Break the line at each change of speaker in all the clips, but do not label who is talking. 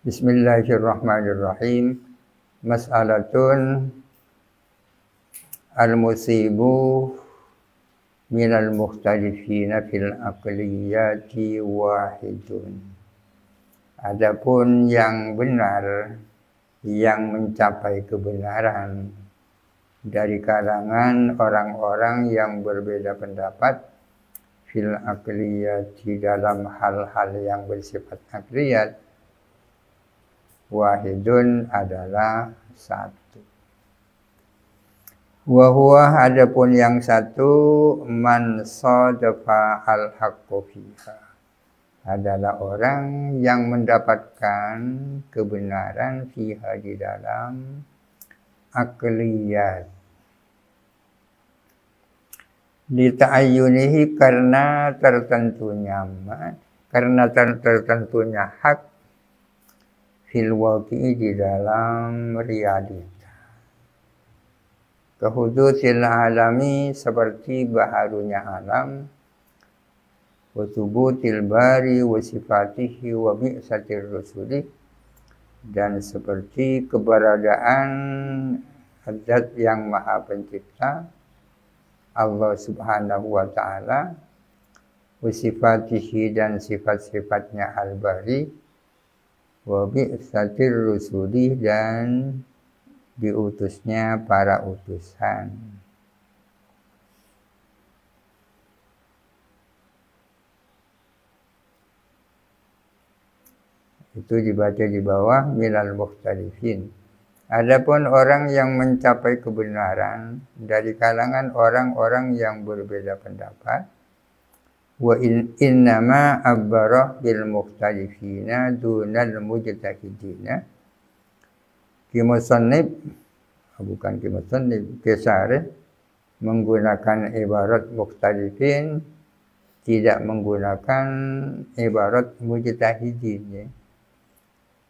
Bismillahirrahmanirrahim. Mas'alatun al-musibu minal mukhtalifina fil aqliyati wahidun. Adapun yang benar, yang mencapai kebenaran dari kalangan orang-orang yang berbeda pendapat fil aqliyati, dalam hal-hal yang bersifat aqliyat, wahidun adalah satu. Wa huwa, adapun yang satu, man sadafa al-haqqu fiha, adalah orang yang mendapatkan kebenaran fiha, di dalam akliyat. Lita'ayyunihi, karena tertentunya hak, fil waqi'i, di dalam realita. Kehudusil alami, seperti baharunya alam, wa thubutil bari wa sifatihi wa bi'satir rusuli, dan seperti keberadaan Zat yang Maha Pencipta, Allah Subhanahu wa Ta'ala, wa sifatihi, dan sifat-sifatnya al-bari, wa bi'satir rusuli, dan diutusnya para utusan. Itu dibaca di bawah minal mukhtalifin. Adapun orang yang mencapai kebenaran dari kalangan orang-orang yang berbeda pendapat, wa innama abbarah bil mukhtalifina dunal mujtahidina. Kimusannib, bukan kimusannib, Kesareh menggunakan ibarat mukhtalifin, tidak menggunakan ibarat mujtahidin, ya.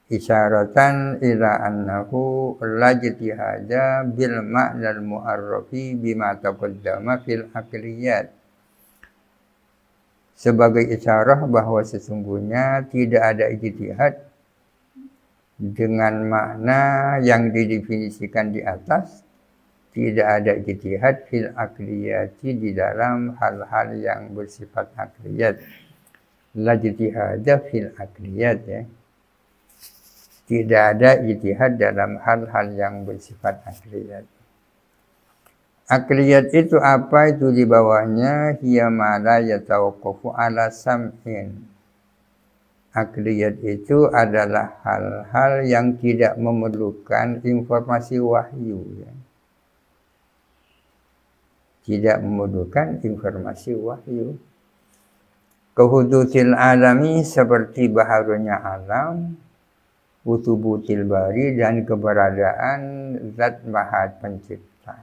Isyaratan ila annahu lajtihada bil ma'nal mu'arrafi bima taqaddama fil aqliyat, sebagai isyarah bahwa sesungguhnya tidak ada ijtihad dengan makna yang didefinisikan di atas. Tidak ada ijtihad fil aqliyati, di dalam hal-hal yang bersifat aqliyat. La ijtihada fil aqliyat, ya. Tidak ada ijtihad dalam hal-hal yang bersifat aqliyat. Aqliyat itu apa? Itu di bawahnya, hiya ma la yatawaqqafu ala sam'in. Aqliyat itu adalah hal-hal yang tidak memerlukan informasi wahyu, ya. Tidak memerlukan informasi wahyu. Kehudusil alami, seperti baharunya alam, utubutil bari, dan keberadaan Zat Maha Pencipta.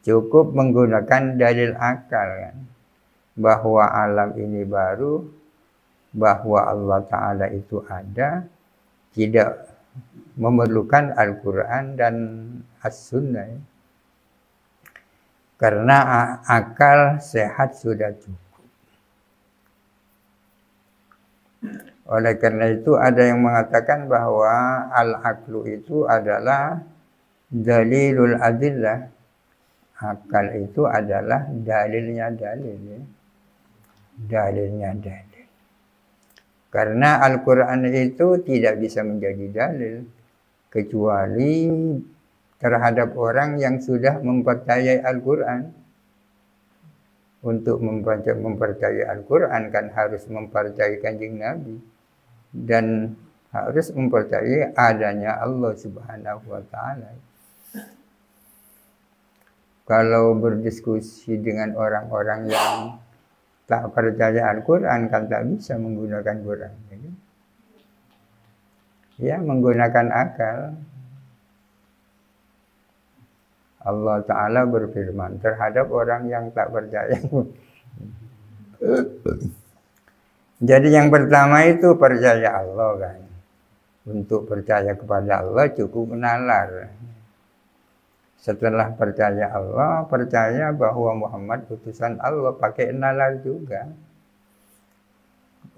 Cukup menggunakan dalil akal, kan, bahwa alam ini baru, bahwa Allah Ta'ala itu ada, tidak memerlukan Al-Quran dan As-Sunnah, ya. Karena akal sehat sudah cukup. Oleh karena itu ada yang mengatakan bahwa al-aqlu itu adalah dalilul adillah. Akal itu adalah dalilnya dalil, ya. Dalilnya dalil. Karena Al-Quran itu tidak bisa menjadi dalil kecuali terhadap orang yang sudah mempercayai Al-Quran. Untuk mempercayai Al-Quran kan harus mempercayai Kanjeng Nabi, dan harus mempercayai adanya Allah Subhanahu wa Ta'ala. Kalau berdiskusi dengan orang-orang yang tak percaya Al-Quran, kan tak bisa menggunakan Quran, ya, menggunakan akal. Allah Ta'ala berfirman terhadap orang yang tak percaya. Jadi yang pertama itu percaya Allah, kan. Untuk percaya kepada Allah cukup nalar. Setelah percaya Allah, percaya bahwa Muhammad utusan Allah, pakai nalar juga.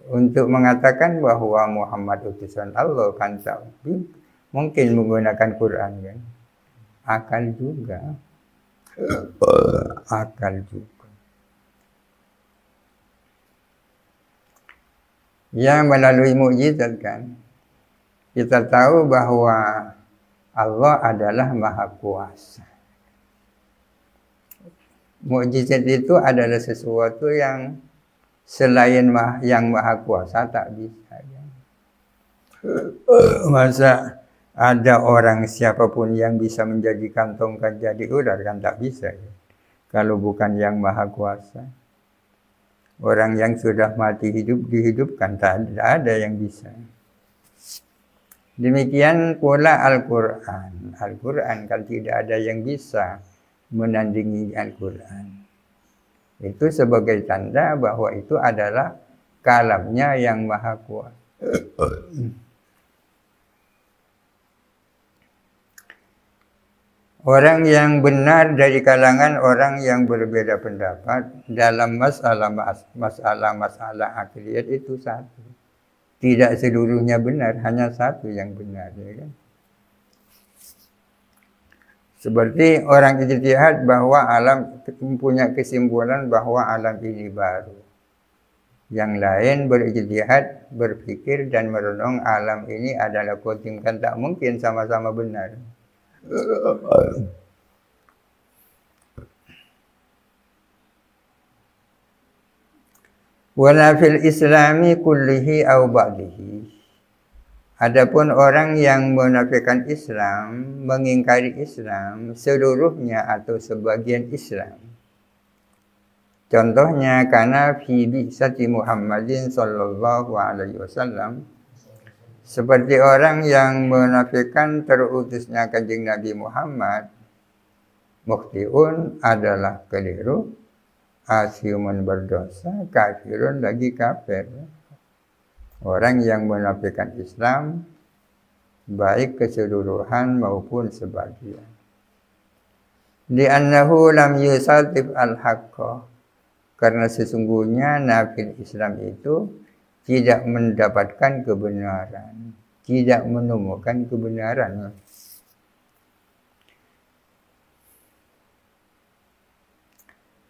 untuk mengatakan bahwa Muhammad utusan Allah kan tak mungkin menggunakan Quran kan. Akal juga. Akal juga. Ya melalui mukjizat kan. Kita tahu bahwa Allah adalah Maha Kuasa. Mukjizat itu adalah sesuatu yang selain yang Maha Kuasa tak bisa. Masa ada orang siapapun yang bisa menjadikan tongkat jadi ular kan tak bisa. Kalau bukan yang Maha Kuasa. Orang yang sudah mati hidup dihidupkan tak ada yang bisa. Demikian pula Al-Quran. Al-Quran kan tidak ada yang bisa menandingi Al-Quran. Itu sebagai tanda bahwa itu adalah kalamnya yang Maha Kuasa. Orang yang benar dari kalangan orang yang berbeda pendapat dalam masalah akhiriyat itu satu. Tidak seluruhnya benar, hanya satu yang benar. Ya kan? Seperti orang ijtihad bahwa alam mempunyai kesimpulan bahwa alam ini baru. Yang lain berijtihad, berpikir dan merenung alam ini adalah qadim, kan tak mungkin sama-sama benar. Wala fil islami kullihi aw ba'dihi. Adapun orang yang menafikan Islam, mengingkari Islam seluruhnya atau sebagian Islam. Contohnya karena fi bi'sati Muhammadin sallallahu alaihi wasallam, seperti orang yang menafikan terutusnya Kanjeng Nabi Muhammad, mukhtiun adalah keliru, asimun berdosa, kafirun lagi kafir. Orang yang menafikan Islam baik keseluruhan maupun sebagian. Li'annahu lam yusatif al-haqqa, karena sesungguhnya nafi Islam itu tidak mendapatkan kebenaran, tidak menemukan kebenaran.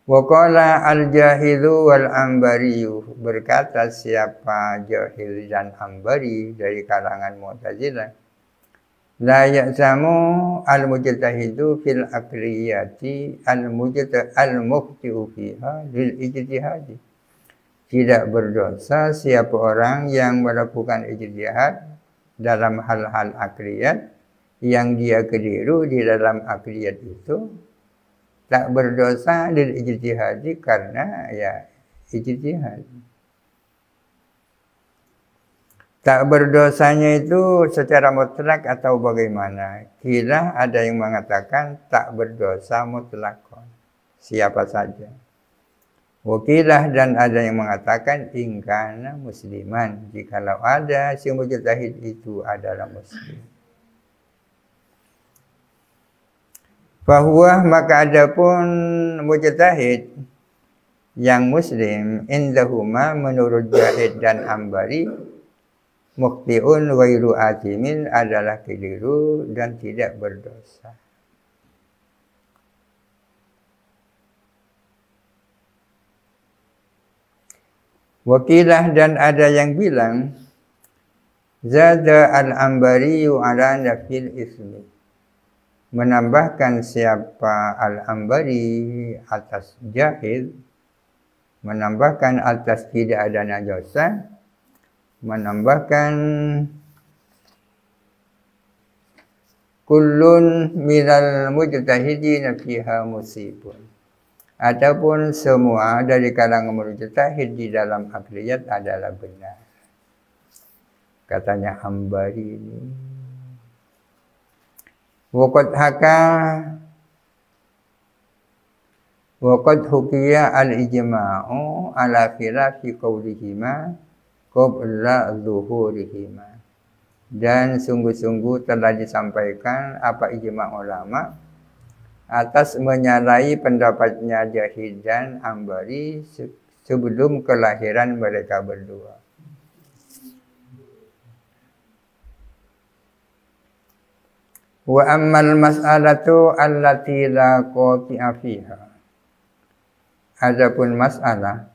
Wa qala al-jahilu wal ambariyu, berkata siapa jahil dan ambari dari kalangan Mu'tazilah, la ya'zamu al-mujtahidu fil aqliyati al-mukhti'u fiha lil ijtihadi. Tidak berdosa siapa orang yang melakukan ijtihad dalam hal-hal akliyat yang dia keliru di dalam akliyat itu, tak berdosa lil ijtihadi karena ya ijtihad. Tak berdosanya itu secara mutlak atau bagaimana? Kila ada yang mengatakan tak berdosa mutlak, siapa saja. Wakilah dan ada yang mengatakan ingkana musliman, jikalau ada si mujtahid itu adalah muslim. Bahwa maka adapun mujtahid yang muslim indahuma menurut Jahid dan Ambari, mukhtiun ghairu atimin adalah keliru dan tidak berdosa. Wakilah dan ada yang bilang zada al-Ambariyu ala nafil ismi, menambahkan siapa al-Ambari atas Jahid, menambahkan atas tidak ada najasa, menambahkan kullun minal mujtahidin fiha musibun, ataupun semua dari kalangan mujtahid di dalam akliyat adalah benar. Katanya Ambari ini. Waqad hukiya al-ijma'u ala khilafi qawlihima qabla zuhurihima. Dan sungguh-sungguh telah disampaikan apa ijma' ulama atas menyalahi pendapatnya Jahid dan Ambari sebelum kelahiran mereka berdua. Wa ammal mas'alatu allati la qati'a fiha. Adapun masalah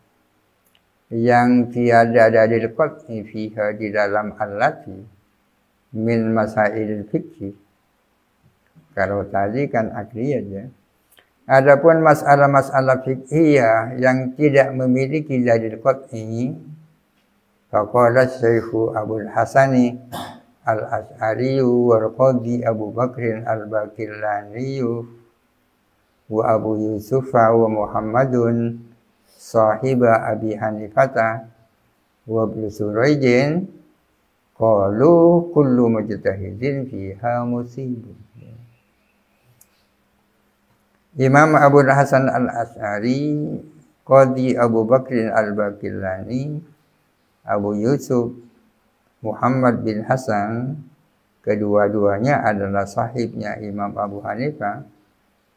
yang tiada dalil qat'i fiha di dalam allati min masail fikih. Kalau tadi kan akliyah ya. Adapun masalah-masalah fiqhiyah yang tidak memiliki dalil qat'i, faqala Syekh Abdul Hasani Al-Asy'ari wal Qadhi Abu Bakr Al-Baqillani wa Abu Yusuf wa Muhammadun sahiba Abi Hanifata wa Ibnu Suraijin qalu kullu mujtahidin fiha musibun. Imam Abu Hasan Al-Asy'ari, Qadhi Abu Bakr Al-Baqillani, Abu Yusuf, Muhammad bin Hasan, kedua-duanya adalah sahibnya Imam Abu Hanifah.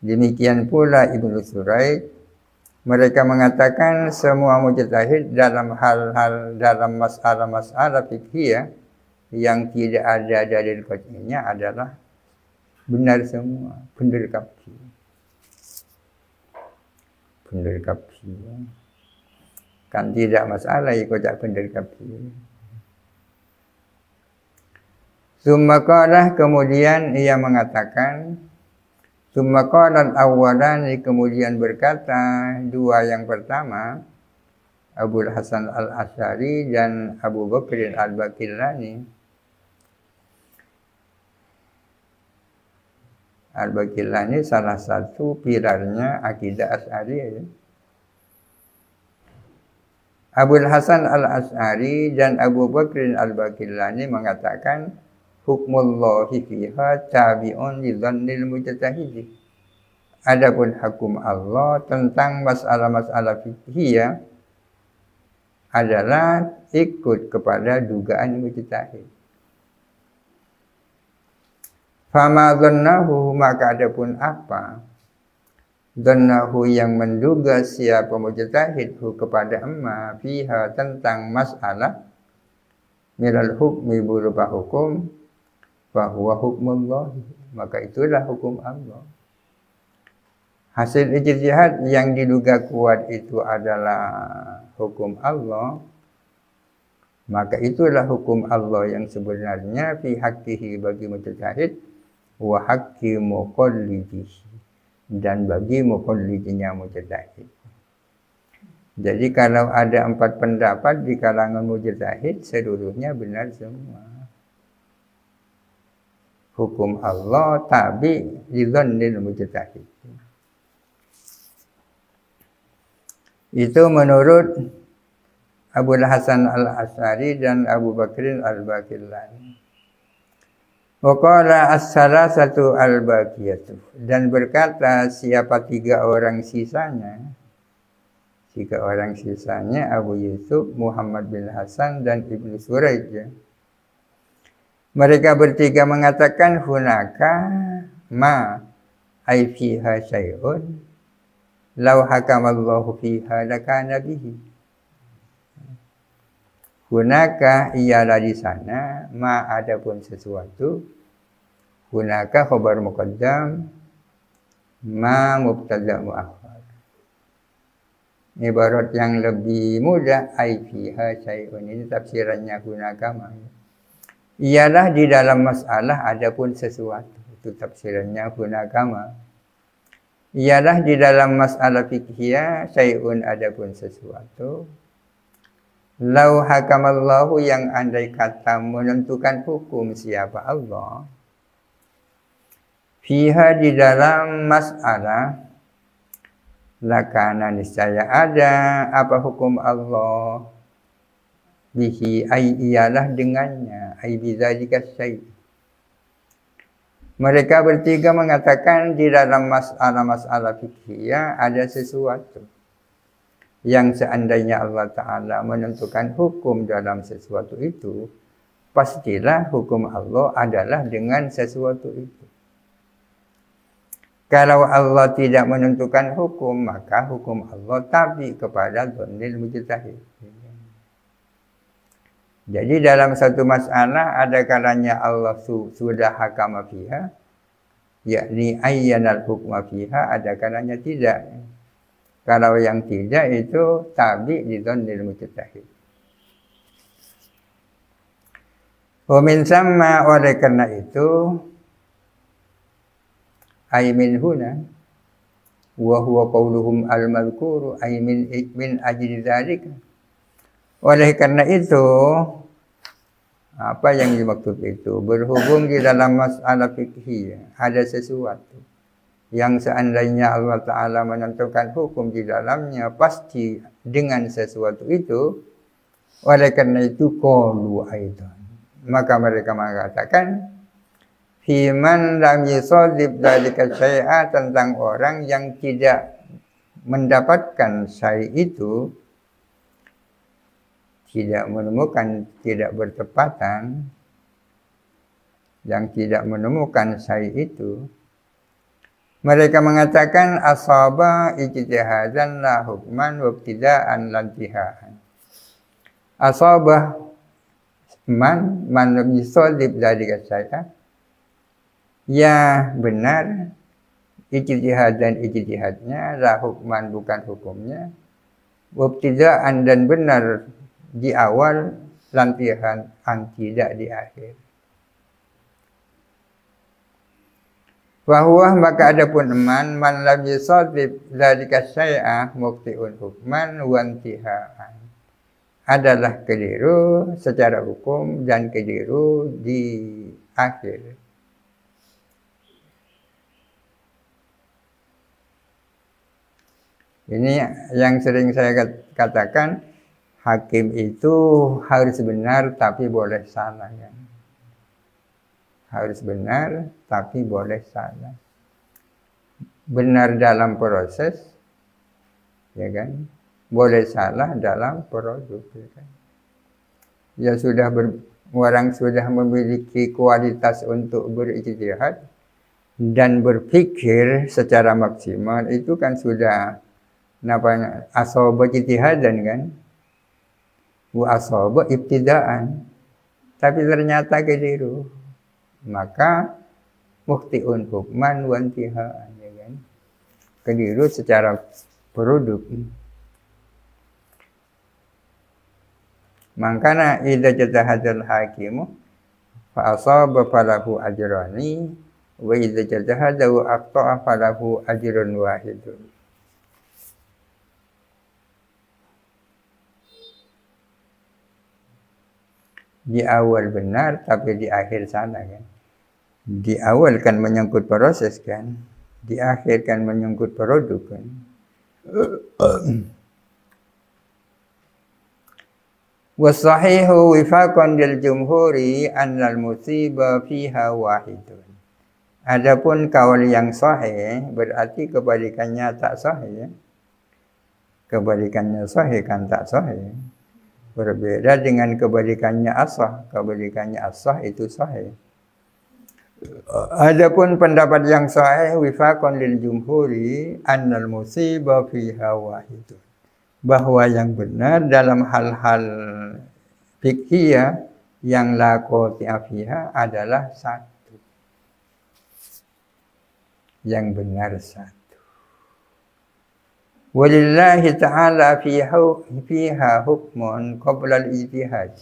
Demikian pula Ibnu Suraij. Mereka mengatakan semua mujtahid dalam hal-hal dalam masalah-masalah fikih yang tidak ada dalil qat'inya adalah benar semua, benar kafi. Benar kafi. Kan tidak masalah ikut benar kafi. Summa kemudian ia mengatakan, summa qala al-awwalani kemudian berkata dua yang pertama, Abu Hasan Al-Asy'ari dan Abu Bakr Al-Baqillani. Al-Baqillani salah satu pilarnya akidah Asy'ariyah. Abu Hasan Al-Asy'ari dan Abu Bakr Al-Baqillani mengatakan hukmullahi fiha tabi'un li dhannil mujtahidi. Adapun hukum Allah tentang masalah-masalah fikih adalah ikut kepada dugaan mujtahid. Fama dhannahu maka adapun apa dhannahu yang menduga siapa mujtahid kepada amma fiha tentang masalah milal hukmi berupa hukum bahwa hukmullah maka itulah hukum Allah. Hasil ijtihad yang diduga kuat itu adalah hukum Allah, maka itulah hukum Allah yang sebenarnya fi haqqihi bagi mujtahid wa haqqi muqallidihi dan bagi muqallidinya mujtahid. Jadi kalau ada 4 pendapat di kalangan mujtahid seluruhnya benar semua. Hukum Allah tabi lidzannil mujtahid. Itu menurut Abu Hasan Al-Asy'ari dan Abu Bakr Al-Baqillani. Waqala as-salasatu al-baqiyatu dan berkata siapa 3 orang sisanya. 3 orang sisanya Abu Yusuf, Muhammad bin Hasan dan Ibnu Suraij. Mereka bertiga mengatakan hunaka ma ai fiha syai'un law hakamallahu fiha lakana bihi. Hunaka ialah di sana ma adapun sesuatu. Hunaka khabar muqaddam ma mubtada muakhar. Ibarat yang lebih mudah ai fiha syai'un ini tafsirannya hunaka ma. Ialah di dalam masalah adapun sesuatu. Itu tafsirannya hunaka ma. Ialah di dalam masalah fikih syai'un adapun sesuatu. Lau hakamallahu yang andai kata menentukan hukum siapa Allah. Fiha di dalam masalah lakana niscaya ada apa hukum Allah. Bihi ai ialah dengannya ai bidzalika syai'. Mereka bertiga mengatakan di dalam masalah fikih ada sesuatu yang seandainya Allah Ta'ala menentukan hukum dalam sesuatu itu, pastilah hukum Allah adalah dengan sesuatu itu. Kalau Allah tidak menentukan hukum, maka hukum Allah tabi kepada dhannil mujtahid. Jadi dalam satu masalah ada kalanya Allah sudah hakama fiha, yakni ayyanal hukma fiha, ada kalanya tidak. Kalau yang tidak itu tabi li dhannil mujtahid. Wa min samma, oleh karena itu, ay min huna wa huwa qauluhum al-madhkuru ay min ajli dzalika. Oleh karena itu, apa yang dimaksud itu? Berhubung di dalam masalah fikih ada sesuatu yang seandainya Allah Ta'ala menentukan hukum di dalamnya, pasti dengan sesuatu itu. Oleh karena itu, qalu aidan, maka mereka mengatakan, fiman lam yusadib dzalika syai'a, tentang orang yang tidak mendapatkan syai' itu, tidak menemukan, tidak bertepatan, yang tidak menemukan syai' itu, mereka mengatakan asaba ijtihadan la hukman wa ibtida'an lantihaan. Asaba man lam yusadib dzalika syai'a, ya benar, ijtihad dan ijtihadnya, la hukman bukan hukumnya, wabtidaan dan benar di awal, lantihan tidak di akhir. Bahwa maka adapun man lam yusadib dzalika syai'a muqti'un hukman wa intihaan, adalah keliru secara hukum dan keliru di akhir. Ini yang sering saya katakan, hakim itu harus benar tapi boleh salah, ya. Harus benar tapi boleh salah. Benar dalam proses, ya kan? Boleh salah dalam produk, ya kan? Ya sudah orang sudah memiliki kualitas untuk berijtihad dan berpikir secara maksimal, itu kan sudah namanya asaba ijtihadan kan, wa asaba ibtidaan, tapi ternyata keliru, maka mukhtiun hukman wa intihaan, ya kan? Keliru secara produk. Makanya idza jatahadal hakimu fa asaba falahu ajrani wa idza jatahadahu aqta'a falahu ajrun wahidun. Di awal benar tapi di akhir salah, kan? Di awal kan menyangkut proses, kan? Di akhir kan menyangkut produk, kan? Wasahihu wifaqan lil jumhuri annal musiba fiha wahidun. Adapun kaul yang sahih berarti kebalikannya tak sahih. Kebalikannya sahih kan tak sahih. Berbeda dengan kebalikannya asah. Kebalikannya asah itu sahih. Adapun pendapat yang sahih wifaqan lil jumhuri annal musiba fiha wahidun, bahwa yang benar dalam hal-hal fiqhiyah yang la qati'a fiha adalah satu. Yang benar satu. Walillahi ta'ala fiha hukmun qabla al-ijtihad.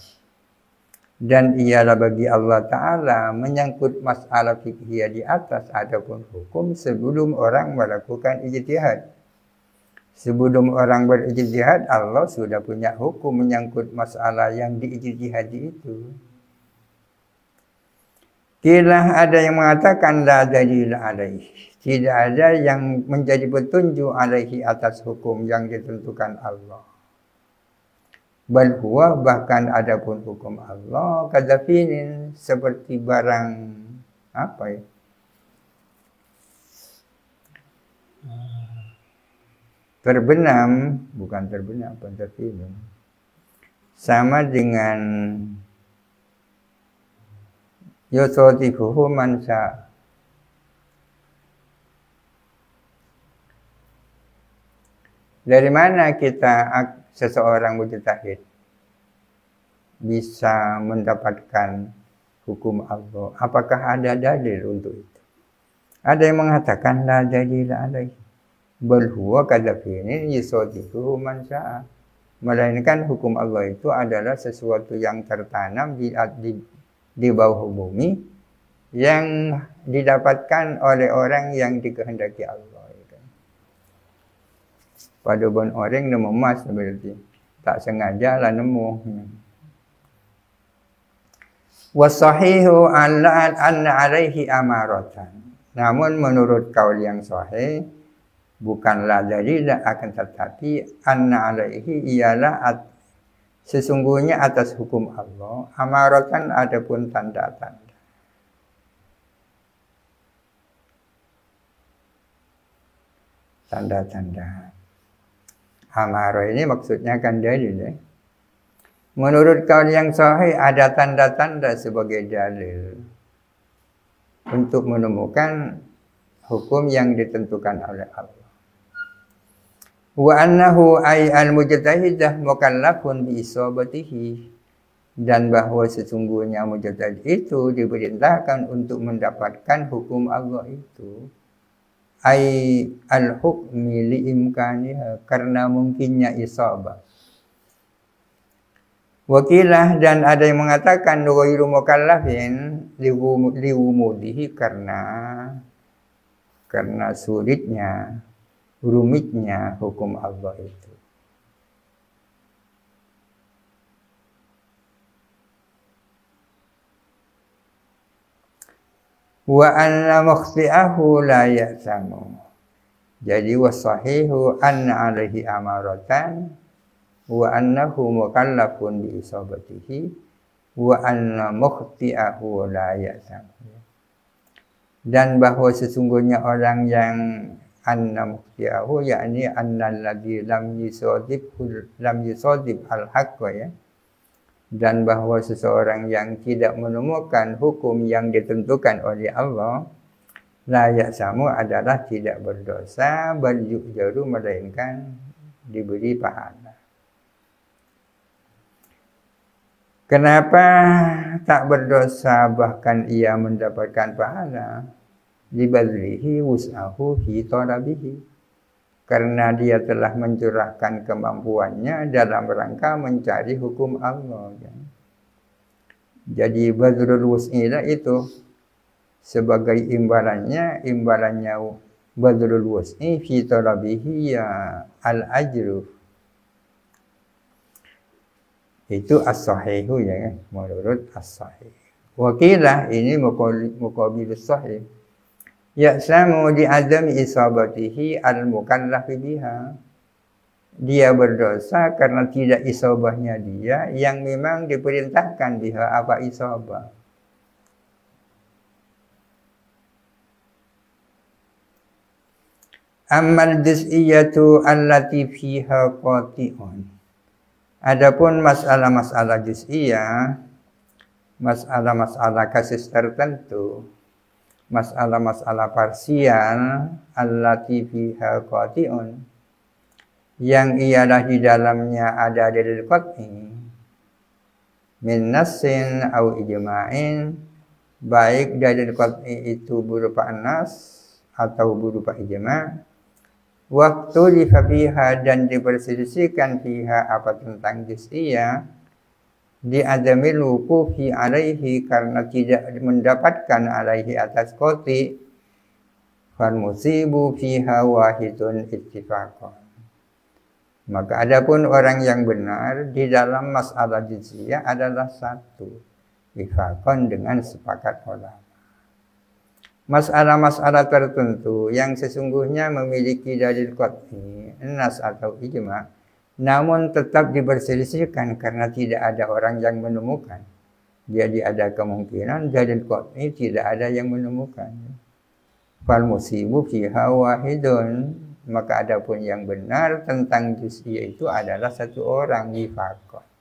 Dan ialah bagi Allah Ta'ala menyangkut masalah fiqhiyah di atas adapun hukum sebelum orang melakukan ijtihad. Sebelum orang berijtihad, Allah sudah punya hukum menyangkut masalah yang diijtihadi itu. Tidak ada yang mengatakan la dalil alaihi. Tidak ada yang menjadi petunjuk alaihi atas hukum yang ditentukan Allah. Bal huwa, bahkan adapun hukum Allah kadzafinin, seperti barang apa ya? Terbenam, bukan terbenam, terbenam. Sama dengan yusotifuhu mansa. Dari mana seseorang mujtahid bisa mendapatkan hukum Allah? Apakah ada dalil untuk itu? Ada yang mengatakan la dalila alaihi. Bal huwa kadzafinin yusadiquhu man syaa. Melainkan hukum Allah itu adalah sesuatu yang tertanam di bawah bumi yang didapatkan oleh orang yang dikehendaki Allah. Pada bon orang nemu emas berarti tak sengaja lah nemu. Wasahihu anna alaihi amaratan. Namun menurut kaul yang sahih bukanlah dalil, akan tetapi anna alaihi ialah sesungguhnya atas hukum Allah amaratan adapun tanda-tanda. Tanda-tanda. Amarah ini maksudnya kan dalil ya. Menurut kaul yang sahih ada tanda-tanda sebagai dalil untuk menemukan hukum yang ditentukan oleh Allah. Wa annahu ay al-mujtahidah mukallafun bi isabatihi, dan bahwa sesungguhnya mujtahid itu diperintahkan untuk mendapatkan hukum Allah itu. Ay al-hukmi li imkaniha, karena mungkinnya isabah. Wakilah, dan ada yang mengatakan ghairu mukallafin liwumudihi, karena sulitnya, rumitnya hukum Allah itu. Wa anna mukhti'ahu la ya'samu. Jadi wasahihu anna alaihi amaratan wa annahu mukallafun bi isabatihi wa anna mukhti'ahu la ya'samu. Dan bahwa sesungguhnya orang yang anna mukhti'ahu, yakni anna alladhi lam yusadib al-haqqa ya. Dan bahwa seseorang yang tidak menemukan hukum yang ditentukan oleh Allah, la ya'samu adalah tidak berdosa, bal yu'jaru, melainkan diberi pahala. Kenapa tak berdosa bahkan ia mendapatkan pahala? Libadlihi wus'ahu fi talabihi, karena dia telah mencurahkan kemampuannya dalam rangka mencari hukum Allah. Jadi badrul wus'i itu sebagai imbalannya badrul wus'i fi talabihi ya al-ajru. Itu as-sahihu ya, menurut as-sahih. Wakilah, ini muqabilus sahih. Ya'samu di adami isabatihi al-mukallafi biha. Dia berdosa karena tidak isabahnya dia yang memang diperintahkan biha, apa isabah. Ammal juz'iyatu allati fiha qati'un. Adapun masalah-masalah juz'iyah, masalah-masalah kasus tertentu, masalah-masalah parsial, allati fiha qati'un, yang ialah di dalamnya ada dalil qat'i, min nassin au ijma'in, baik dalil qat'i itu berupa nas atau berupa ijma'. Waktu difabiha, dan diperselisihkan fiha apa tentang juz'iyah, di adamil wuqufi alaihi, karena tidak mendapatkan alaihi atas qati, fal musibu fiha wahidun ittifaqan. Maka adapun orang yang benar di dalam masalah juz'iyah adalah satu, ittifaqan, dengan sepakat ulama. Masalah-masalah tertentu yang sesungguhnya memiliki dalil qat'i, nas atau ijma', namun tetap diperselisihkan karena tidak ada orang yang menemukan. Jadi ada kemungkinan dalil qat'i tidak ada yang menemukan. Fal musibu fiha wahidun, maka adapun yang benar tentang juz'iyah itu adalah satu orang, ifaqah.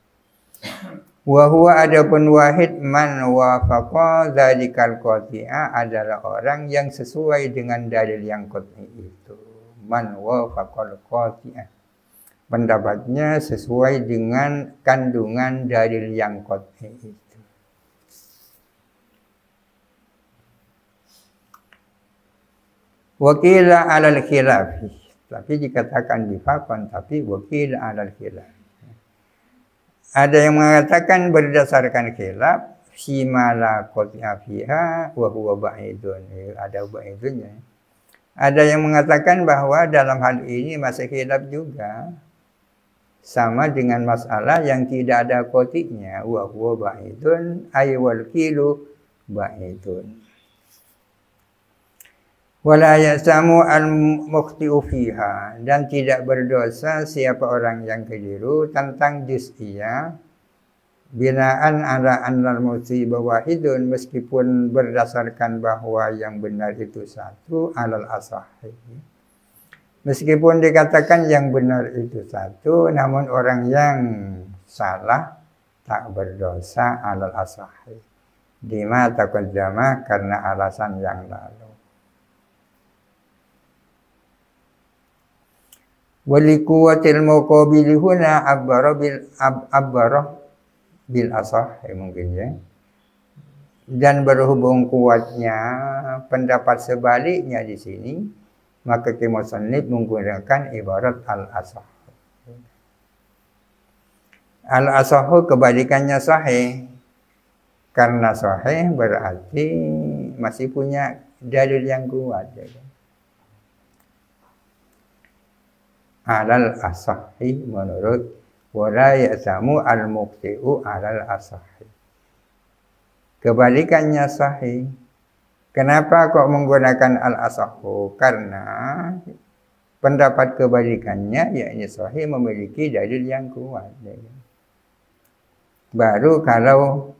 Wa huwa, adapun wahid, man wafaqa dzalikal qati'a, adalah orang yang sesuai dengan dalil yang qat'i itu. Man wafaqal qati'a, pendapatnya sesuai dengan kandungan dalil yang qat'i itu. Wakila alal khilafi. Tapi dikatakan wifaqan, tapi wakila alal khilaf. Ada yang mengatakan berdasarkan khilaf, simala qat'a fiha wa huwa ba'idun. Ada ba'idunnya. Ada yang mengatakan bahwa dalam hal ini masih khilaf juga. Sama dengan masalah yang tidak ada qati'nya, wa huwa ba'idun ay wal kilu ba'idun. Wala yasamu al-mukhti'u fiha, dan tidak berdosa siapa orang yang keliru tentang juz'iyah binaan ala annal musibah wahidun, meskipun berdasarkan bahwa yang benar itu satu alal asahi. Meskipun dikatakan yang benar itu satu, namun orang yang salah tak berdosa alal asahi. Dima taqaddama, karena alasan yang lalu. Walikuwatil muqabili huna abbara bil asah, mungkin ya. Dan berhubung kuatnya pendapat sebaliknya di sini, maka musannif menggunakan ibarat al-asah. Al-asahu kebalikannya sahih. Karena sahih berarti masih punya dalil yang kuat, ya kan? Alal asahi menurut wala yasamu al-muqti'u alal asahi. Kebalikannya sahih. Kenapa kok menggunakan al-asahu? Karena pendapat kebalikannya, yakni sahih, memiliki dalil yang kuat. Baru kalau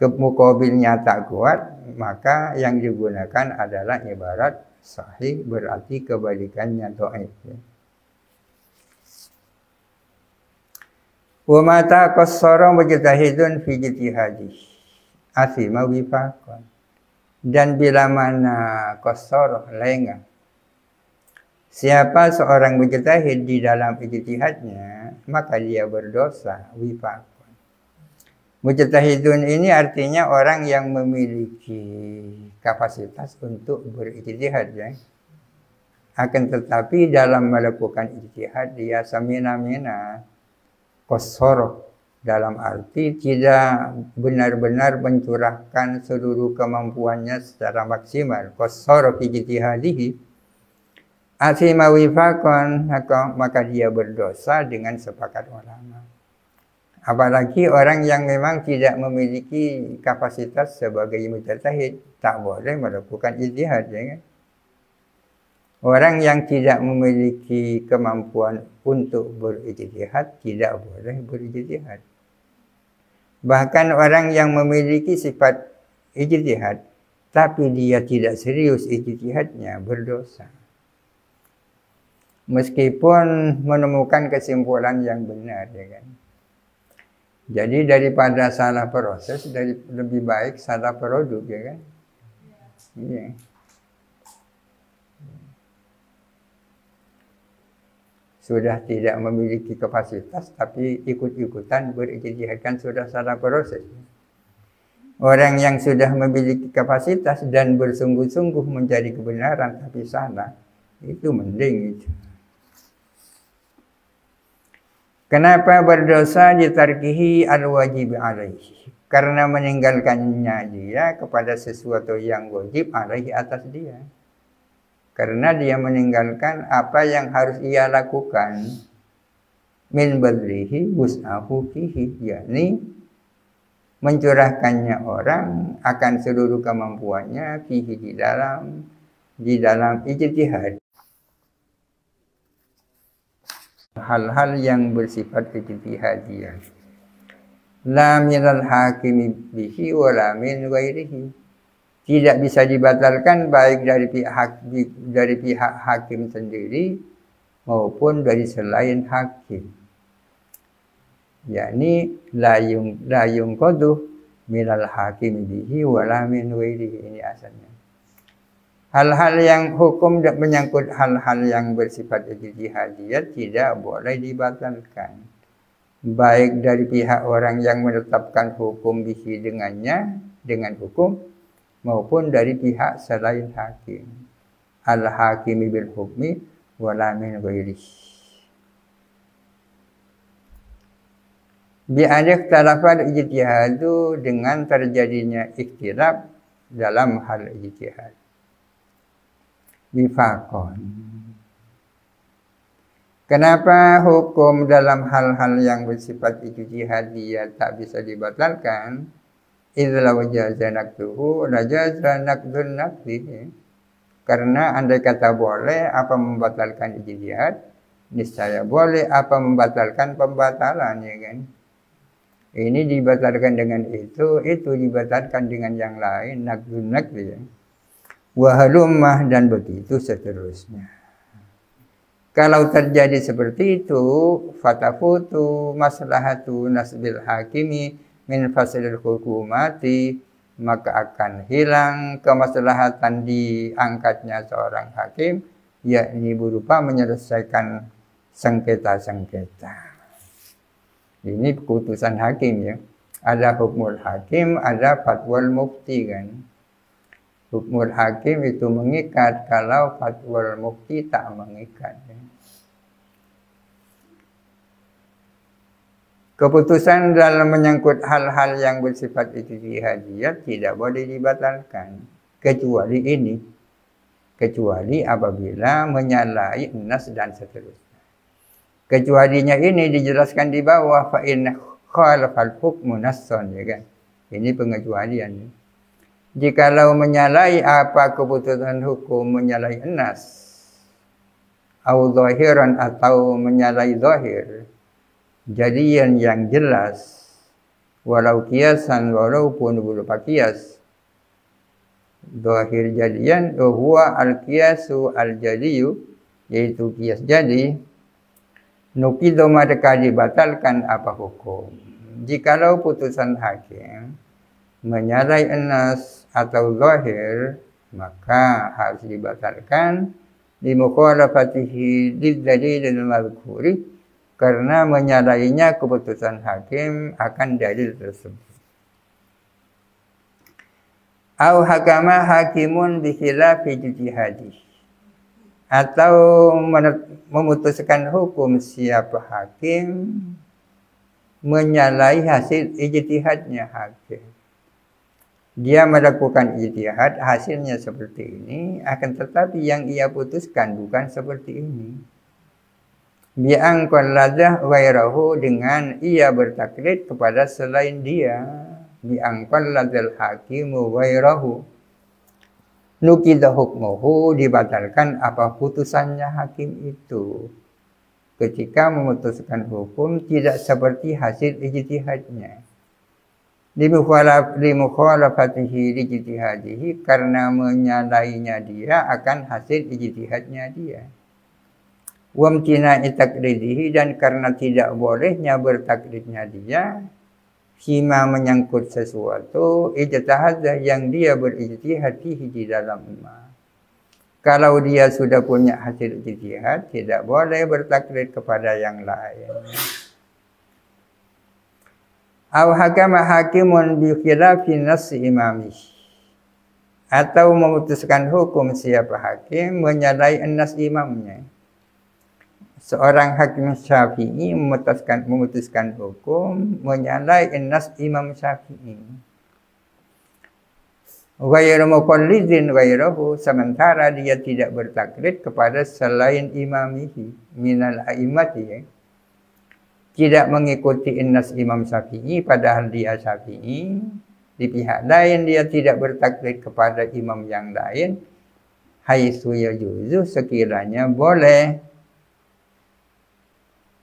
muqabilnya tak kuat, maka yang digunakan adalah ibarat sahih, berarti kebalikannya dhaif. Wa mata qassara mujtahidun fi ijtihadi asima wifaqan. Dan bila mana qassara lengah, siapa seorang mujtahid di dalam ijtihadnya, maka dia berdosa wifaqan. Mujtahidun ini artinya orang yang memiliki kapasitas untuk berijtihad, ya. Akan tetapi dalam melakukan ijtihad dia samina-mina. Qassara dalam arti tidak benar-benar mencurahkan seluruh kemampuannya secara maksimal. Qassara fi ijtihadihi asima wifaqan, maka dia berdosa dengan sepakat ulama. Apalagi orang yang memang tidak memiliki kapasitas sebagai mujtahid, tak boleh melakukan ijtihad, ya kan? Orang yang tidak memiliki kemampuan untuk berijtihad tidak boleh berijtihad. Bahkan orang yang memiliki sifat ijtihad tapi dia tidak serius ijtihadnya berdosa. Meskipun menemukan kesimpulan yang benar, ya kan. Jadi daripada salah proses, lebih baik salah produk, ya kan. Iya. Sudah tidak memiliki kapasitas tapi ikut-ikutan berijtihad, kan sudah salah proses. Orang yang sudah memiliki kapasitas dan bersungguh-sungguh mencari kebenaran tapi salah, itu mending itu. Kenapa berdosa ditarkihi al-wajib alaihi? Karena meninggalkannya dia kepada sesuatu yang wajib alaihi atas dia. Karena dia meninggalkan apa yang harus ia lakukan. Min badlihi wus'ahu fihi, yakni mencurahkannya orang akan seluruh kemampuannya fihi di dalam ijtihad. Hal-hal yang bersifat ijtihadiyah. La minal hakimi bihi wa la min ghairihi. Tidak bisa dibatalkan baik dari pihak hakim sendiri maupun dari selain hakim. Yakni la yunqadu minal hakim bihi wa la min ghairihi, ini asalnya. Hal-hal yang hukum menyangkut hal-hal yang bersifat ijtihadiyah tidak boleh dibatalkan. Baik dari pihak orang yang menetapkan hukum bihi dengannya, dengan hukum, maupun dari pihak selain hakim. al-hakimi bil hukmi wala min ghairihi. Bi'adih talafal ijtihadu dengan terjadinya ikhtilaf dalam hal ijtihad. Bifaqon. Kenapa hukum dalam hal-hal yang bersifat ijtihadiyah tak bisa dibatalkan? Idza wajaza naqduhu lajaza naqdun naqdi. Karena andai kata boleh apa membatalkan ijtihad, niscaya boleh apa membatalkan pembatalan, ya kan? Ini dibatalkan dengan itu dibatalkan dengan yang lain, naqdun naqdi, ya. Wa halumah, dan begitu seterusnya. Kalau terjadi seperti itu, fatafutu maslahatu nasbil hakimi min faslil hukumati, maka akan hilang kemaslahatan diangkatnya seorang hakim, yakni berupa menyelesaikan sengketa-sengketa. Ini keputusan hakim, ya. Ada hukmul hakim, ada fatwal mufti, kan. Hukmul hakim itu mengikat, kalau fatwal mufti tak mengikat, ya. Keputusan dalam menyangkut hal-hal yang bersifat ijtihadiyah tidak boleh dibatalkan, kecuali ini, kecuali apabila menyalahi nas dan seterusnya. Kecualinya ini dijelaskan di bawah, fa in khalafal hukmu nassan, ya kan. Ini pengecualian. Jikalau menyalahi apa keputusan hukum, menyalahi nas, au zahiran, atau menyalahi zahir, jadian yang jelas, walau kiasan, walaupun berupa kias. Zahir jadian, huwa al-kiasu al-jadiyu, yaitu kias jadi, nukido mereka dibatalkan apa hukum. Jikalau putusan hakim menyalahi nas atau zahir, maka harus dibatalkan di mukhalafatihi lidzalilil madhkuri, karena menyalahinya keputusan hakim akan dalil tersebut. Au hakama hakimun bi khilafi ijtihadi, atau memutuskan hukum siapa hakim menyalahi hasil ijtihadnya hakim. Dia melakukan ijtihad, hasilnya seperti ini, akan tetapi yang ia putuskan bukan seperti ini. Bi'angqalladah ghairahu, dengan ia bertaklid kepada selain dia. Bi'angqalladal hakimu ghairahu, nukidah hukmuhu, dibatalkan apa putusannya hakim itu ketika memutuskan hukum tidak seperti hasil ijtihadnya. Limukhalafatihi lijtihadihi, karena menyalahinya dia akan hasil ijtihadnya dia. Wamtina'i taklidihi, dan karena tidak bolehnya bertaklidnya dia fima menyangkut sesuatu ijtihad yang dia berijtihad di dalamnya. Kalau dia sudah punya hasil ijtihad, tidak boleh bertaklid kepada yang lain. Aw hakama hakimun bi khilafi nass imami, atau memutuskan hukum siapa hakim menyalahi nas imamnya. Seorang hakim Syafi'i memutuskan hukum menyalahi nas Imam Syafi'i. Ghairu muqallidin ghairahu, sementara dia tidak bertaklid kepada selain imamihi minal a'immati, tidak mengikuti nas Imam Syafi'i padahal dia Syafi'i. Di pihak lain dia tidak bertaklid kepada imam yang lain. Haitsu yajuzu, sekiranya boleh,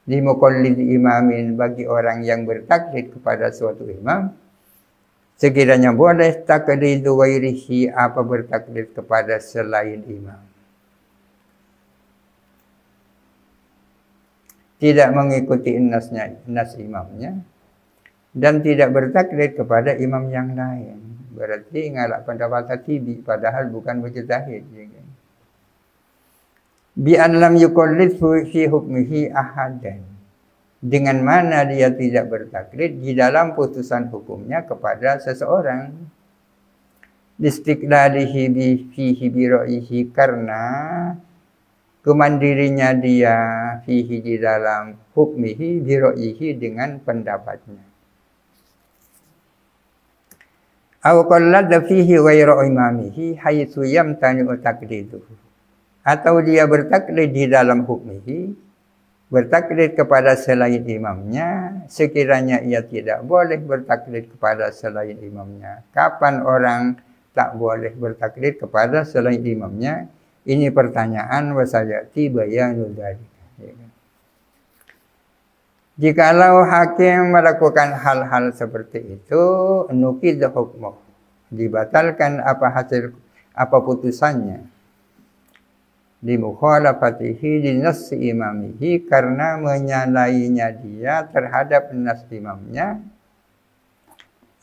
di muqallid imamin, bagi orang yang bertaklid kepada suatu imam, sekiranya boleh taklidu ghairihi, apa bertaklid kepada selain imam. Tidak mengikuti nas imamnya dan tidak bertaklid kepada imam yang lain. Berarti ngalak pendapat khatibi padahal bukan mujtahid. Bi an lam yuqallid fi hukmihi ahadan, dengan mana dia tidak bertaklid di dalam putusan hukumnya kepada seseorang. listiqlalihi fihi bi ra'yihi, karena kemandirinya dia fihi di dalam hukmihi bi ra'yihi dengan pendapatnya. Aw qallada fihi ghairu imamihi haitsu yamtani'u taqliduhu. Atau dia bertaklid di dalam hukmihi, bertaklid kepada selain imamnya, sekiranya ia tidak boleh bertaklid kepada selain imamnya. Kapan orang tak boleh bertaklid kepada selain imamnya? Ini pertanyaan wasayati bayanu dzalika. Jikalau hakim melakukan hal-hal seperti itu, nukid hukmuh, dibatalkan apa putusannya, di mukhalafatihi di nas imamihi, karena menyalainya dia terhadap nas imamnya.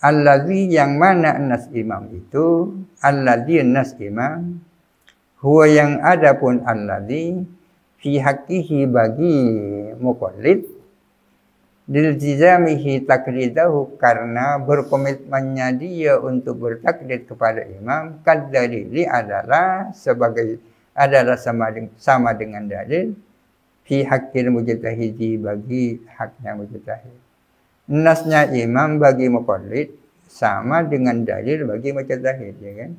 Allazi, yang mana nas imam itu, allazi nas imam, huwa yang adapun allazi fi haqqihi bagi muqallid, diltizamihi taklidahu, karena berkomitmennya dia untuk bertaklid kepada imam, kadzalili adalah sama dengan dalil fi haqqil mujtahidi, bagi haknya mujtahid. Nasnya imam bagi muqallid sama dengan dalil bagi mujtahid, ya kan?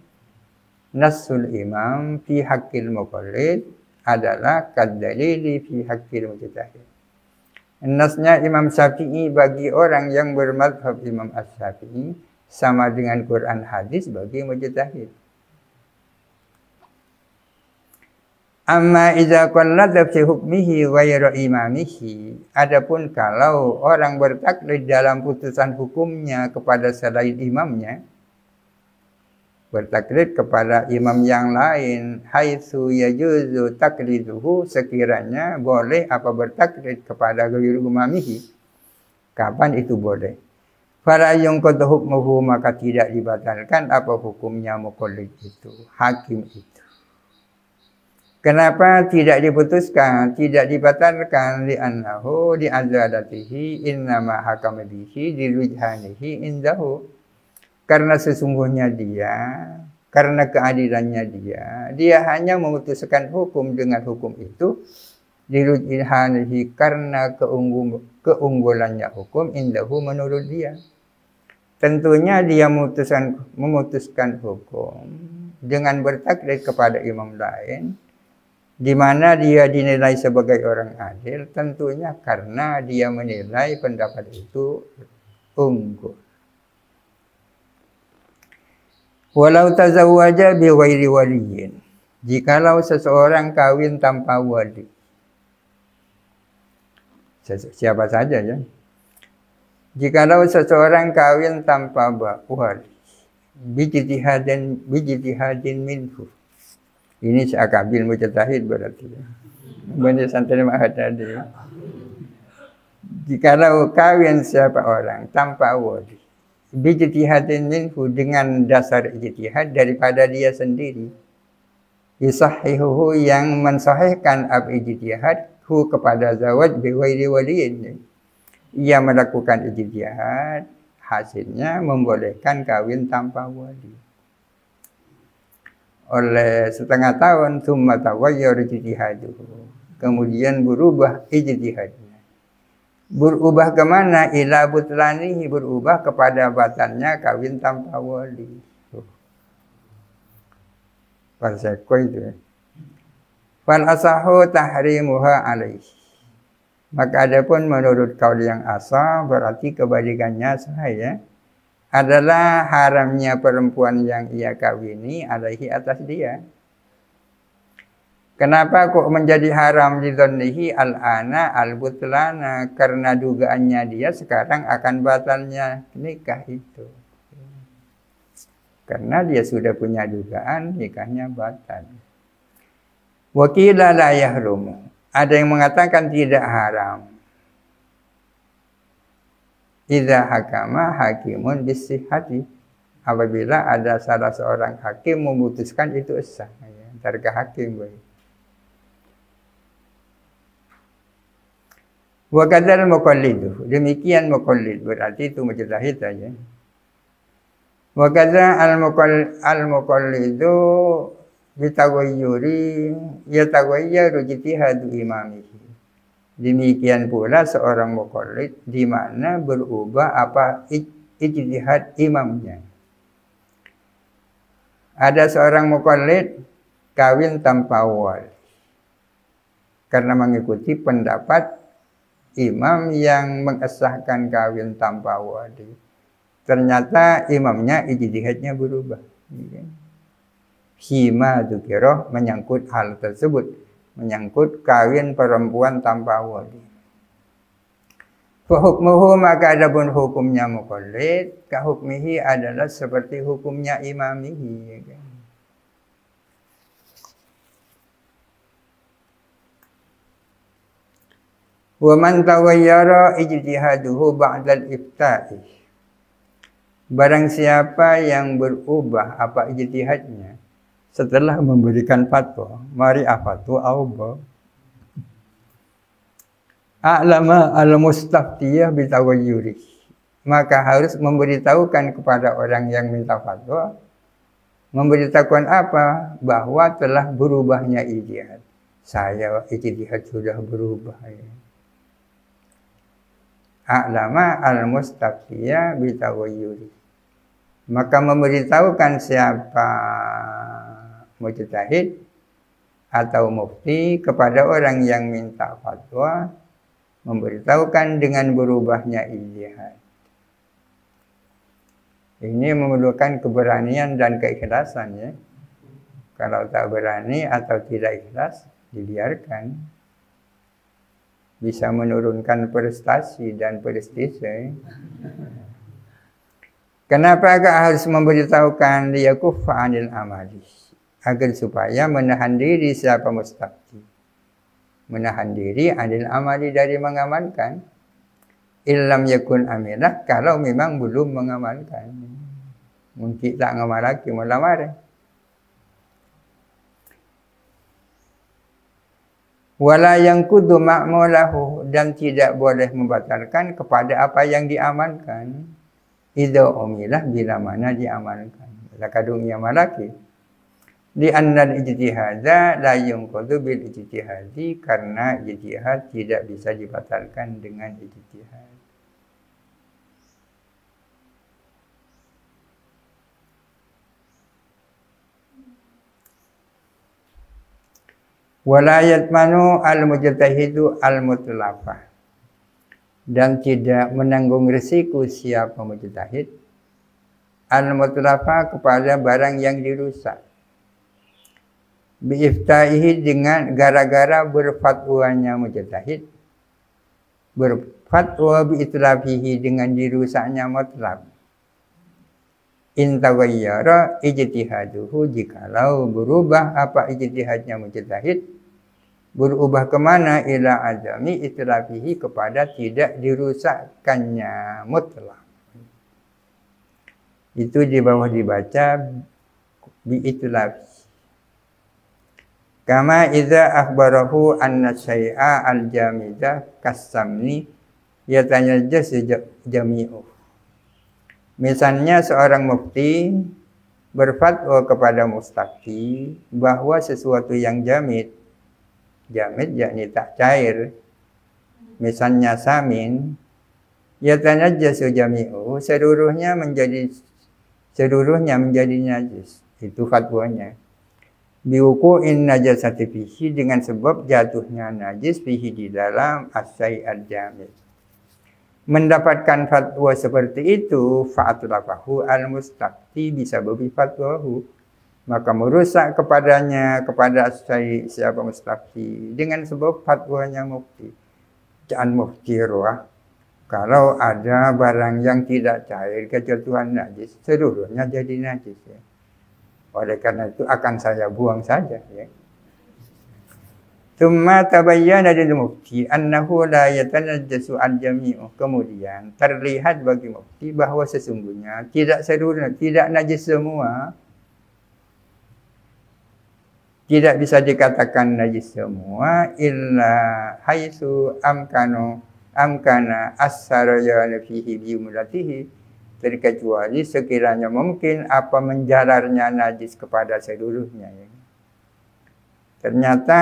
Nasul imam fi haqqil muqallid adalah kadzalili fi haqqil mujtahid. Nasnya Imam Syafi'i bagi orang yang bermadzhab Imam Asy-Syafi'i sama dengan Quran hadis bagi mujtahid. Amma idza qallada fi hukmihi ghairu imamihi, adapun kalau orang bertaklid dalam putusan hukumnya kepada selain imamnya, bertaklid kepada imam yang lain, haitsu yajuzu takliduhu, sekiranya boleh apa bertaklid kepada ghairu imamihi. Kapan itu boleh? Fala yunqad hukmuhu, maka tidak dibatalkan apa hukumnya muqallid itu, hakim itu. Kenapa tidak diputuskan, tidak dibatalkan? Li'annahu li'azalatihi innama hakama bihi liwijhanihi indahu. Karena sesungguhnya dia, karena keadilannya dia hanya memutuskan hukum dengan hukum itu liwijhanihi, karena keunggulannya hukum indahu, menurut dia. Tentunya dia memutuskan hukum dengan bertaklid kepada imam lain, di mana dia dinilai sebagai orang adil, tentunya karena dia menilai pendapat itu unggul. Walau tazawwaja bi ghairi waliyin, jikalau seseorang kawin tanpa wali, siapa saja ya. Jikalau seseorang kawin tanpa wali, bijtihadin minhu. Ini seakabil mujtahid berarti. Benar santai ma'had tadi. Jikalau kawin siapa orang tanpa wali, bijtihadin minhu, dengan dasar ijtihad daripada dia sendiri, yusahihuhu, yang mensahihkan ijtihad hu kepada zawaj bi ghairi waliyin. Ia melakukan ijtihad, hasilnya membolehkan kawin tanpa wali. Oleh setengah tahun, tsumma taghayyara ijtihaduhu, kemudian berubah ijtihadnya. Berubah kemana? Ila butlanihi, berubah kepada batalnya kawin tanpa wali. Perseko itu. Fal asahu tahrimuha alaihi, maka adapun menurut kaul yang asah, berarti kebalikannya sahih, adalah haramnya perempuan yang ia kawini alaihi, atas dia. Kenapa kok menjadi haram lidzannihi al-ana al-butlana? Karena dugaannya dia sekarang akan batalnya nikah itu. Karena dia sudah punya dugaan nikahnya batal. Wa qila la yahrum, ada yang mengatakan tidak haram. Idza hakama hakimun bisihhati, apabila ada salah seorang hakim memutuskan itu sah, ya, tarka hakim baik. Wa kadzal muqallid, demikian muqallid, berarti itu mujtahid saja. Wa kadza al-muqallidu bitaghayyuri yataghayyaru ijtihadu imamihi. Demikian pula seorang muqallid di mana berubah apa ijtihad imamnya. Ada seorang muqallid kawin tanpa wali karena mengikuti pendapat imam yang mengesahkan kawin tanpa wali. Ternyata imamnya ijtihadnya berubah. Hima dzukira menyangkut hal tersebut, menyangkut kawin perempuan tanpa wali. Fa hukmuhu maka adapun hukumnya muqallid ka hukmihi adalah seperti hukumnya imamihi. Wa man taghayyara ijtihaduhu ba'dal ifta'i. Barang siapa yang berubah apa ijtihadnya setelah memberikan fatwa, mari fatwa auba. A'lama al-mustaftiyah bitaghayyuri. Maka harus memberitahukan kepada orang yang minta fatwa, memberitahukan apa? Bahwa telah berubahnya ijtihad. Saya ijtihad sudah berubah. A'lama al-mustaftiyah bitaghayyuri. Maka memberitahukan siapa mujtahid atau mufti kepada orang yang minta fatwa, memberitahukan dengan berubahnya ijtihad. Ini memerlukan keberanian dan keikhlasan ya. Kalau tak berani atau tidak ikhlas, dibiarkan. Bisa menurunkan prestasi dan prestise. Kenapa harus memberitahukan liyakuffa 'anil amali? Agar supaya menahan diri siapa mustafti. Menahan diri 'anil amali dari mengamalkan. Illam yakun amilah kalau memang belum mengamalkan. Mungkin tak ngamal lagi melamar. Wala yanqudu ma'mulahu dan tidak boleh membatalkan kepada apa yang diamalkan. Idza umilah bila mana diamalkan. Lakadung yamalaki. Di annal ijtihada la yanqudu bil ijtihadi karena ijtihad tidak bisa dibatalkan dengan ijtihad. Wala yatmanu al-mujtahidu al-mutlafah. Dan tidak menanggung risiko siapa mujtahid al-mutlafah kepada barang yang dirusak. Biiftaihi dengan gara-gara berfatwanya mujtahid. Berfatwa biitlafihi dengan dirusaknya mutlaf. In taghayyara ijtihaduhu jikalau berubah apa ijtihadnya mujtahid berubah kemana ila adami itlafihi kepada tidak dirusakkannya mutlak. Itu di bawah dibaca bi itlafi. Kama idza akhbarahu anna syai'a al-jamidah kasamni yatanajjas jami'u. Misalnya seorang mufti berfatwa kepada mustafti bahwa sesuatu yang jamid yakni tak cair, misalnya samin, yatanajjasu jami'u, seluruhnya menjadi najis. Itu fatwanya. Biwuqu'in najasati fihi dengan sebab jatuhnya najis fihi di dalam as-syai' al-jamid. Mendapatkan fatwa seperti itu fa'atlafahu al-mustafti bisa babi fatwahu, maka merusak kepadanya kepada siapa mustafti dengan sebab fatwanya mufti. Jangan mufti ruah. Kalau ada barang yang tidak cair kejatuhan najis, seluruhnya jadi najis ya. Oleh karena itu akan saya buang saja ya. Tsumma tabayyana lil mufti annahu la yatanajjasu al-jami'u. Kemudian terlihat bagi mufti bahwa sesungguhnya tidak seluruhnya, tidak najis semua. Tidak bisa dikatakan najis semua illa haitsu amkana as-sarayana fihi bi jumlatihi, terkecuali sekiranya mungkin apa menjararnya najis kepada seluruhnya. Ya. Ternyata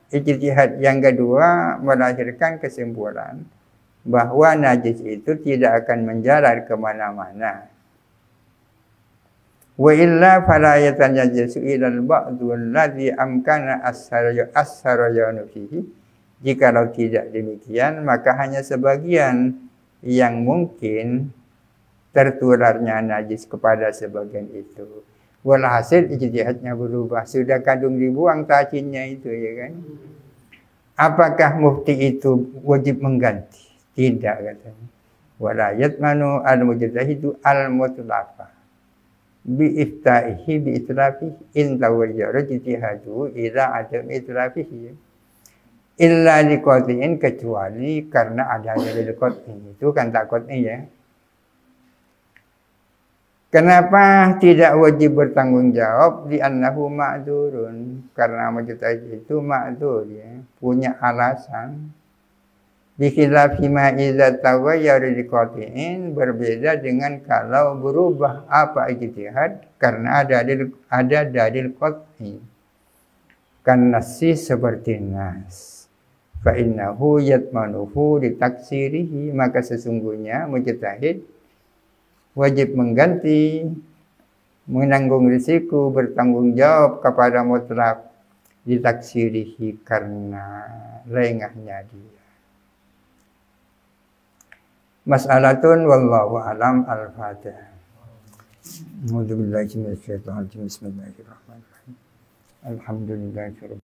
ijtihad yang kedua melahirkan kesimpulan bahwa najis itu tidak akan menjalar kemana-mana. Wa illa fala yatanajjasu ila al-ba'du alladhi amkana as-sarayanu fihi. Jikalau tidak demikian, maka hanya sebagian yang mungkin tertularnya najis kepada sebagian itu. Walhasil ijtihadnya berubah. Sudah kadung dibuang tacinnya itu, ya kan? Apakah mufti itu wajib mengganti? Tidak, katanya. Wala yatmanu al-mujtahidu al-mutlaqa bi iftaihi bi itrafihi in tawayyara ijtihadu ila adam itrafihi illa liqatin, kecuali karena ada dalil qat'i. Itu kan tak qat'i, ya. Kenapa tidak wajib bertanggung jawab? Li'annahu ma'dzurun, karena mujtahid itu ma'dzur, ya, punya alasan. Bikhilafi ma idza tawayyara liqatin, berbeda dengan kalau berubah apa ijtihad karena ada dalil qat'i. Kan nasi seperti nas. Fa innahu yatmanuhu litaksirihi, maka sesungguhnya mujtahid wajib mengganti, menanggung risiko, bertanggung jawab kepada mutlak ditaksirihi karena lengahnya dia. Mas'alatun wallahu alam. Al-Fatihah. A'udzu billahi minasyaitonir rajim. Bismillahirrahmanirrahim. Alhamdulillahirabbil